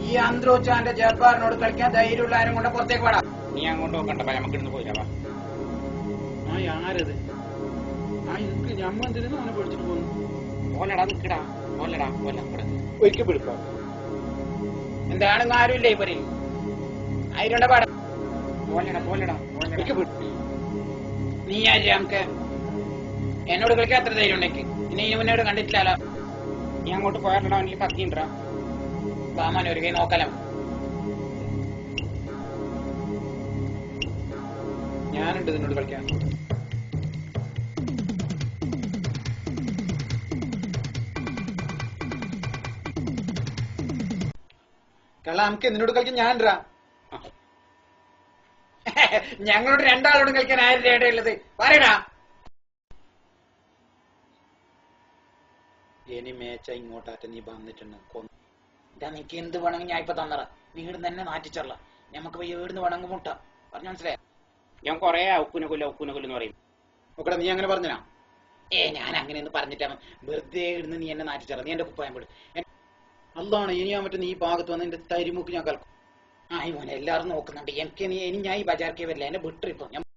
ഈ അന്ത്രോച്ചാന്റെ ജബ്ബാറിനോട് കളിക്കാൻ ധൈര്യമുള്ള ആരും കൊണ്ട് പുറത്തേക്ക് പാടാ. നീ അങ്ങോട്ട് നോക്കണ്ട, നമുക്ക് ഇന്ന് പോയില്ല. ആരത് എനിക്ക് ഞമ്മ എന്തിനു അവനെ പഠിച്ചിട്ട് പോകുന്നു? ഓലടാ നിക്കടാ, ഓലടാ ഒരിക്കൽ പിടിക്കാം. എന്താണെന്ന് ആരുമില്ലേ ഇവര്? ആയിരണ്ട പാടാ. നീ ആര് നമുക്ക് എന്നോട് കളിക്കാൻ അത്ര ധൈര്യം ഉണ്ടെങ്കിൽ ഇനി ഇവനോട് കണ്ടിട്ടില്ലല്ലോ. നീ അങ്ങോട്ട് പോയാലടാ, അവനിൽ കത്തിണ്ടാ. വാമൻ ഒരു കൈ നോക്കലോ. ഞാനുണ്ട് നിന്നോട് കളിക്കാൻ. കള്ള നമുക്ക് നിന്നോട് കളിക്കാൻ ഞാനുണ്ടാ. ഞങ്ങളോട് രണ്ടാളോടും കളിക്കാൻ ആരുടെ ഇടയുള്ളത് പറയടാ. ഇനി മേച്ച ഇങ്ങോട്ടാറ്റ നീ വന്നിട്ടുണ്ട് ഇതാ. നിനക്ക് എന്ത് വേണമെങ്കിൽ ഞാൻ ഇപ്പൊ തന്നറ. നീ ഇവിടുന്ന് തന്നെ നാറ്റിച്ചറല. ഞമ്മക്ക് ഇവിടുന്ന് വേണമെങ്കിൽ മുട്ട പറഞ്ഞ മനസ്സിലായ. ഞാൻ കൊറേ ഉക്കുനകൊല്ലെന്ന് പറയും. നോക്കടാ, നീ അങ്ങനെ പറഞ്ഞാ? ഞാൻ അങ്ങനെയൊന്നും പറഞ്ഞിട്ടാ വെറുതെ ഇടുന്ന് നീ എന്നെ നാറ്റിച്ചറ. നീ എന്റെ കുപ്പായം വിടും. അതാണ് ഇനി ഞാൻ മറ്റേ നീ ഭാഗത്ത് വന്ന് എന്റെ തരിമുക്ക് ഞാൻ കലക്കും. മോനെ എല്ലാവരും നോക്കുന്നുണ്ട്. എനിക്ക് ഇനി ഞാൻ ഈ ബജാർക്കേ വരില്ല. എന്നെ വിട്ടിരിപ്പോ ഞാൻ